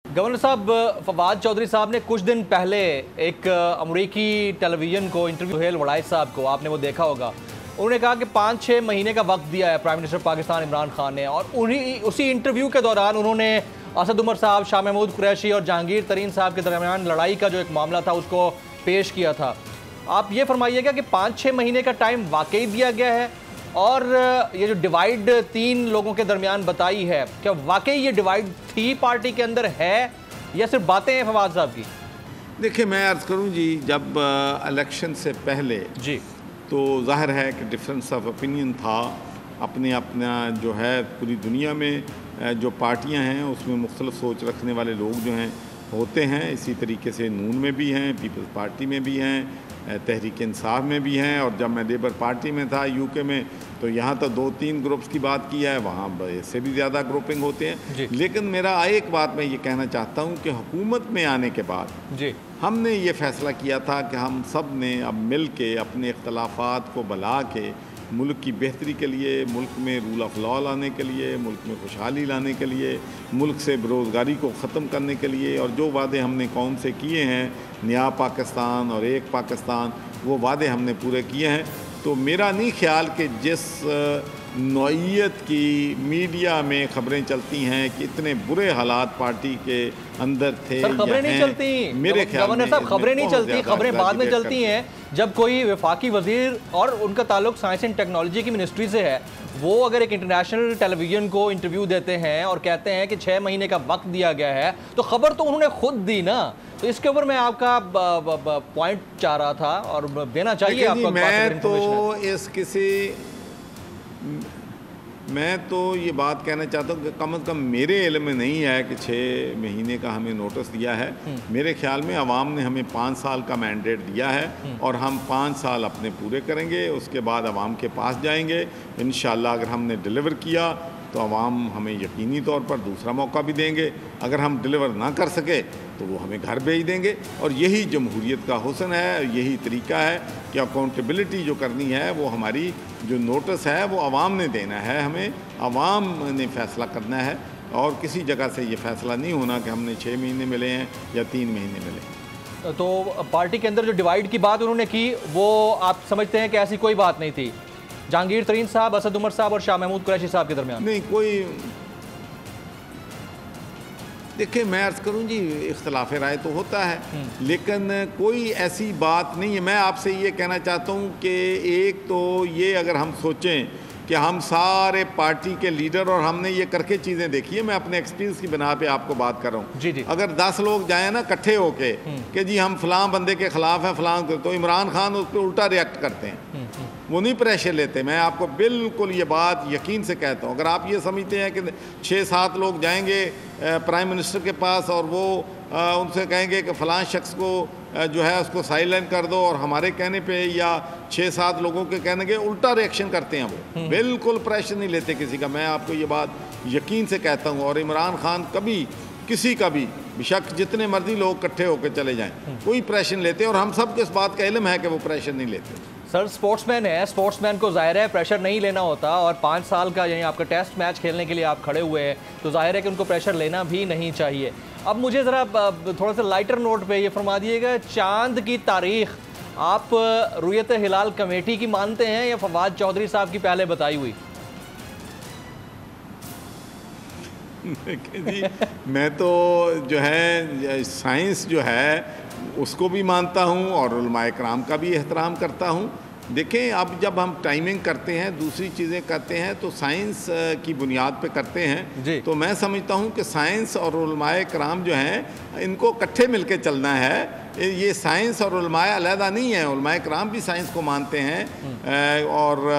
Governor साहब, फवाद चौधरी साहब ने कुछ दिन पहले एक अमरीकी टेलीविज़न को इंटरव्यू हेल वड़ाई साहब को, आपने वो देखा होगा, उन्होंने कहा कि 5-6 महीने का वक्त दिया है प्राइम मिनिस्टर पाकिस्तान इमरान खान ने, और उसी इंटरव्यू के दौरान उन्होंने असद उमर साहब, शाह महमूद कुरैशी और जहांगीर तरीन साहब के दरमियान लड़ाई का जो एक मामला था उसको पेश किया था। आप ये फरमाइएगा कि 5-6 महीने का टाइम वाकई दिया गया है, और ये जो डिवाइड 3 लोगों के दरमियान बताई है, क्या वाकई ये डिवाइड थी पार्टी के अंदर है या सिर्फ बातें हैं फवाद साहब की? देखिए, मैं अर्ज़ करूं जी, जब इलेक्शन से पहले जी तो जाहिर है कि डिफरेंस ऑफ ओपिनियन था। अपना जो है पूरी दुनिया में जो पार्टियां हैं उसमें मुख्तलिफ सोच रखने वाले लोग जो हैं होते हैं। इसी तरीके से नून में भी हैं, पीपल्स पार्टी में भी हैं, तहरीक इंसाफ में भी हैं, और जब मैं लेबर पार्टी में था यूके में तो यहाँ तो 2-3 ग्रुप्स की बात की है, वहाँ इससे भी ज़्यादा ग्रुपिंग होते हैं। लेकिन मेरा एक बात मैं ये कहना चाहता हूँ कि हुकूमत में आने के बाद जी हमने ये फ़ैसला किया था कि हम सब ने अब मिल के अपने इख्तलाफात को भुला के मुल्क की बेहतरी के लिए, मुल्क में रूल ऑफ लॉ लाने के लिए, मुल्क में खुशहाली लाने के लिए, मुल्क से बेरोज़गारी को ख़त्म करने के लिए, और जो वादे हमने कौम से किए हैं, नया पाकिस्तान और एक पाकिस्तान, वो वादे हमने पूरे किए हैं। तो मेरा नहीं ख्याल कि जिस नौइयत की मीडिया में खबरें चलती हैं कि इतने बुरे हालात पार्टी के अंदर थे, खबरें नहीं चलती मेरे ख्याल गवर्नर साहब, खबरें नहीं चलती, खबरें बाद में चलती हैं जब कोई वफाकी वजीर और उनका ताल्लुक साइंस एंड टेक्नोलॉजी की मिनिस्ट्री से है, वो अगर एक इंटरनेशनल टेलीविजन को इंटरव्यू देते हैं और कहते हैं कि 6 महीने का वक्त दिया गया है, तो खबर तो उन्होंने खुद दी ना। तो इसके ऊपर मैं आपका पॉइंट चाह रहा था और देना चाहिए आपको। मैं तो ये बात कहना चाहता हूँ कि कम से कम मेरे इल्म में नहीं है कि 6 महीने का हमें नोटिस दिया है। मेरे ख्याल में अवाम ने हमें 5 साल का मैंडेट दिया है और हम 5 साल अपने पूरे करेंगे, उसके बाद अवाम के पास जाएंगे। इंशाअल्लाह अगर हमने डिलीवर किया तो अवाम हमें यकीनी तौर पर दूसरा मौका भी देंगे। अगर हम डिलीवर ना कर सके तो वो हमें घर भेज देंगे। और यही जमहूरियत का हुस्न है, यही तरीका है कि अकाउंटेबिलिटी जो करनी है वो हमारी जो नोटिस है वो अवाम ने देना है, हमें अवाम ने फ़ैसला करना है, और किसी जगह से ये फ़ैसला नहीं होना कि हमने 6 महीने मिले हैं या 3 महीने मिले। तो पार्टी के अंदर जो डिवाइड की बात उन्होंने की, वो आप समझते हैं कि ऐसी कोई बात नहीं थी जहांगीर तरीन साहब, असद उमर साहब और शाह महमूद कुरैशी साहब के दरमियान? नहीं, कोई, देखिए मैं अर्ज़ करूं जी, इख्तलाफ राय तो होता है, लेकिन कोई ऐसी बात नहीं है। मैं आपसे ये कहना चाहता हूं कि एक तो ये अगर हम सोचें कि हम सारे पार्टी के लीडर, और हमने ये करके चीज़ें देखी है, मैं अपने एक्सपीरियंस की बिना पे आपको बात कर रहा हूँ। जी। अगर 10 लोग जाएँ ना इकट्ठे होके कि जी हम फ़लाँ बंदे के ख़िलाफ़ हैं फ़लाँ, तो इमरान खान उस पर उल्टा रिएक्ट करते हैं, वो नहीं प्रेशर लेते। मैं आपको बिल्कुल ये बात यकीन से कहता हूँ। अगर आप ये समझते हैं कि 6-7 लोग जाएंगे प्राइम मिनिस्टर के पास और वो उनसे कहेंगे कि फ़लाँ शख्स को जो है उसको साइलेंट कर दो, और हमारे कहने पे या 6-7 लोगों के कहने के उल्टा रिएक्शन करते हैं, वो बिल्कुल प्रेशर नहीं लेते किसी का। मैं आपको ये बात यकीन से कहता हूँ। और इमरान खान कभी किसी का भी बेशक जितने मर्जी लोग इकट्ठे होकर चले जाएं, कोई प्रेशर नहीं लेते, और हम सब को इस बात का इल्म है कि वो प्रेशर नहीं लेते। सर, स्पोर्ट्समैन है, स्पोर्ट्समैन को जाहिर है प्रेशर नहीं लेना होता, और 5 साल का यानी आपका टेस्ट मैच खेलने के लिए आप खड़े हुए हैं, तो जाहिर है कि उनको प्रेशर लेना भी नहीं चाहिए। अब मुझे ज़रा थोड़ा सा लाइटर नोट पे ये फरमा दिएगा, चांद की तारीख आप रुयत हिलाल कमेटी की मानते हैं या फवाद चौधरी साहब की पहले बताई हुई? जी, मैं तो जो है साइंस जो है उसको भी मानता हूँ और उलमाए कराम का भी एहतराम करता हूँ। देखें, अब जब हम टाइमिंग करते हैं, दूसरी चीज़ें करते हैं, तो साइंस की बुनियाद पे करते हैं। तो मैं समझता हूँ कि साइंस और उलमाए कराम जो हैं इनको इकट्ठे मिलके चलना है। ये साइंस और उलमाए अलहदा नहीं है, उलमाए कराम भी साइंस को मानते हैं और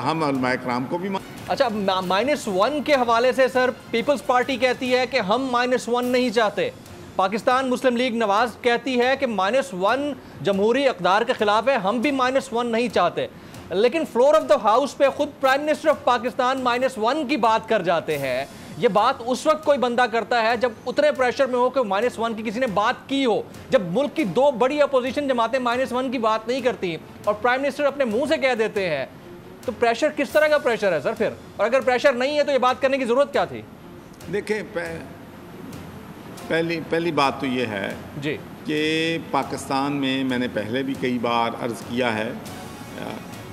हम उलमाए कराम को भी अच्छा, -1 के हवाले से सर, पीपल्स पार्टी कहती है कि हम -1 नहीं चाहते, पाकिस्तान मुस्लिम लीग नवाज कहती है कि -1 जमहूरी इक़्तिदार के खिलाफ है, हम भी -1 नहीं चाहते। लेकिन फ्लोर ऑफ द हाउस पे खुद प्राइम मिनिस्टर ऑफ पाकिस्तान -1 की बात कर जाते हैं। ये बात उस वक्त कोई बंदा करता है जब उतने प्रेशर में हो कि -1 की किसी ने बात की हो, जब मुल्क की 2 बड़ी अपोजिशन जमातें -1 की बात नहीं करती और प्राइम मिनिस्टर अपने मुंह से कह देते हैं, तो प्रेशर किस तरह का प्रेशर है सर फिर? और अगर प्रेशर नहीं है तो ये बात करने की जरूरत क्या थी? देखिए, पहली बात तो ये है जी कि पाकिस्तान में मैंने पहले भी कई बार अर्ज़ किया है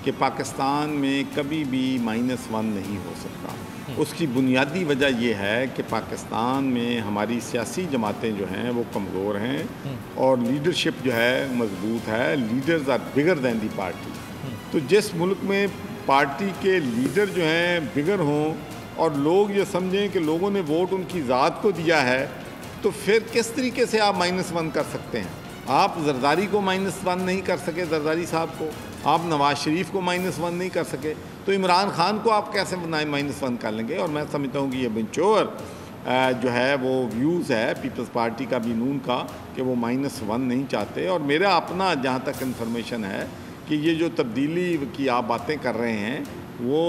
कि पाकिस्तान में कभी भी -1 नहीं हो सकता। उसकी बुनियादी वजह यह है कि पाकिस्तान में हमारी सियासी जमातें जो हैं वो कमज़ोर हैं और लीडरशिप जो है मजबूत है। Leaders are bigger than the party. तो जिस मुल्क में पार्टी के लीडर जो हैं बिगर हों और लोग ये समझें कि लोगों ने वोट उनकी ज़ात को दिया है, तो फिर किस तरीके से आप -1 कर सकते हैं? आप जरदारी को -1 नहीं कर सके, जरदारी साहब को, आप नवाज शरीफ को -1 नहीं कर सके, तो इमरान खान को आप कैसे -1 कर लेंगे? और मैं समझता हूँ कि ये मैच्योर जो है वो व्यूज़ है पीपल्स पार्टी का भी, नून का, कि वो -1 नहीं चाहते। और मेरा अपना जहाँ तक इन्फॉर्मेशन है कि ये जो तब्दीली की आप बातें कर रहे हैं वो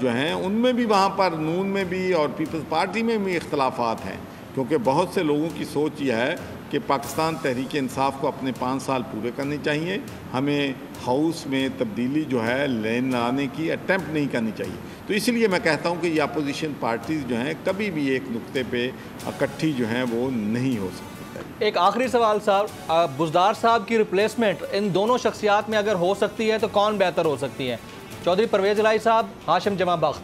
जो हैं उनमें भी, वहाँ पर नून में भी और पीपल्स पार्टी में भी इख्तलाफात हैं, क्योंकि बहुत से लोगों की सोच यह है कि पाकिस्तान तहरीक इंसाफ को अपने 5 साल पूरे करने चाहिए, हमें हाउस में तब्दीली जो है लाने की अटैम्प्ट नहीं करनी चाहिए। तो इसलिए मैं कहता हूँ कि ये अपोजिशन पार्टीज़ जो हैं कभी भी एक नुक्ते पे इकट्ठी जो हैं वो नहीं हो सकती। एक आखिरी सवाल साहब, बुज़दार साहब की रिप्लेसमेंट इन दोनों शख्सियात में अगर हो सकती है तो कौन बेहतर हो सकती है? चौधरी परवेज़ इलाही साहब, हाशिम जमा बख्त?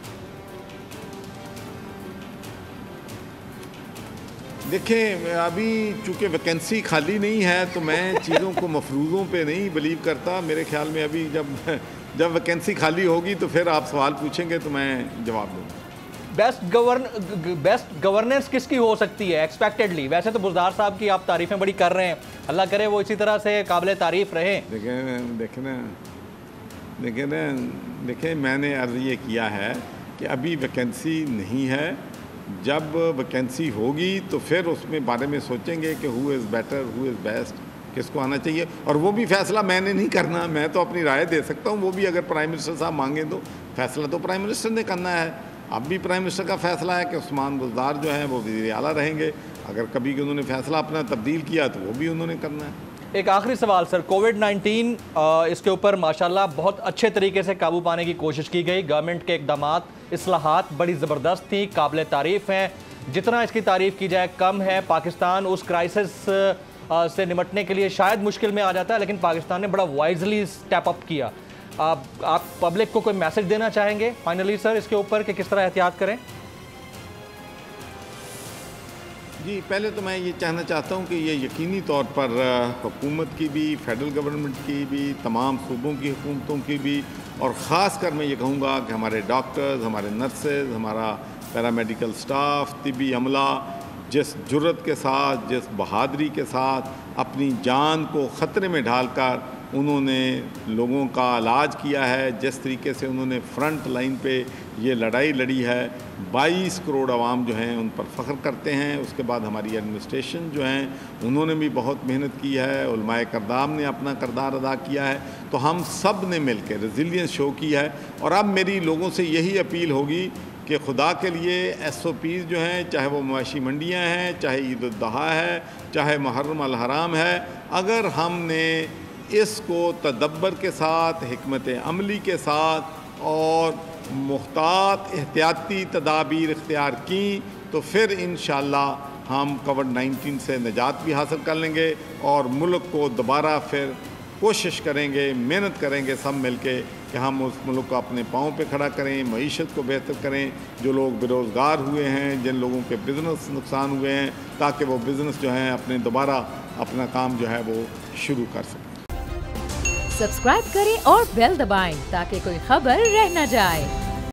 देखें, अभी चूँकि वैकेंसी खाली नहीं है तो मैं चीज़ों को मफरूज़ों पे नहीं बिलीव करता। मेरे ख्याल में अभी जब वैकेंसी खाली होगी तो फिर आप सवाल पूछेंगे तो मैं जवाब दूँगा। बेस्ट गवर्नेंस किसकी हो सकती है एक्सपेक्टेडली? वैसे तो बुज़दार साहब की आप तारीफ़ें बड़ी कर रहे हैं, अल्लाह करे वो इसी तरह से काबिल तारीफ़ रहे। देखें मैंने अर्ज़ ये किया है कि अभी वैकेंसी नहीं है। जब वैकेंसी होगी तो फिर उसमें बारे में सोचेंगे कि who is better, who is best, किसको आना चाहिए। और वो भी फ़ैसला मैंने नहीं करना, मैं तो अपनी राय दे सकता हूँ। वो भी अगर प्राइम मिनिस्टर साहब मांगे तो फ़ैसला तो प्राइम मिनिस्टर ने करना है। अब भी प्राइम मिनिस्टर का फ़ैसला है कि उस्मान बुज़दार जो हैं वो वज़ीर आला रहेंगे। अगर कभी उन्होंने फ़ैसला अपना तब्दील किया तो वो भी उन्होंने करना है। एक आखिरी सवाल सर, कोविड-19 इसके ऊपर माशाल्लाह बहुत अच्छे तरीके से काबू पाने की कोशिश की गई। गवर्नमेंट के इक़दामात, इस्लाहात बड़ी ज़बरदस्त थी, काबिल तारीफ़ हैं। जितना इसकी तारीफ़ की जाए कम है। पाकिस्तान उस क्राइसिस से निपटने के लिए शायद मुश्किल में आ जाता है, लेकिन पाकिस्तान ने बड़ा वाइजली स्टेप अप किया। आप पब्लिक को कोई मैसेज देना चाहेंगे फाइनली सर इसके ऊपर कि किस तरह एहतियात करें? जी, पहले तो मैं ये कहना चाहता हूँ कि ये यकीनी तौर पर हुकूमत की भी, फेडरल गवर्नमेंट की भी, तमाम सूबों की हुकूमतों की भी, और ख़ास कर मैं ये कहूँगा कि हमारे डॉक्टर्स, हमारे नर्सेज, हमारा पैरामेडिकल स्टाफ, तिबी अमला जिस जुर्रत के साथ, जिस बहादरी के साथ अपनी जान को ख़तरे में डालकर उन्होंने लोगों का इलाज किया है, जिस तरीके से उन्होंने फ्रंट लाइन पे ये लड़ाई लड़ी है, 22 करोड़ आवाम जो हैं उन पर फ़ख्र करते हैं। उसके बाद हमारी एडमिनिस्ट्रेशन जो हैं उन्होंने भी बहुत मेहनत की है, उलमाए करदाम ने अपना किरदार अदा किया है। तो हम सब ने मिल के रेजिलियंस शो की है। और अब मेरी लोगों से यही अपील होगी कि खुदा के लिए SOPs जो हैं, चाहे वो मवाशी मंडियाँ हैं, चाहे ईद उल अज़हा है, चाहे मुहर्रम अल हराम है, अगर हमने इसको तदब्बर के साथ, हिकमत अमली के साथ और मुख्तात एहतियाती तदाबीर इख्तियार की तो फिर इंशाअल्लाह हम कोविड-19 से निजात भी हासिल कर लेंगे और मुल्क को दोबारा फिर कोशिश करेंगे, मेहनत करेंगे सब मिलके कि हम उस मुल्क को अपने पाँव पे खड़ा करें, मईशत को बेहतर करें। जो लोग बेरोज़गार हुए हैं, जिन लोगों के बिज़नेस नुकसान हुए हैं, ताकि वो बिज़नेस जो हैं अपने दोबारा अपना काम जो है वो शुरू कर सकें। सब्सक्राइब करें और बेल दबाएं ताकि कोई खबर रह न जाए।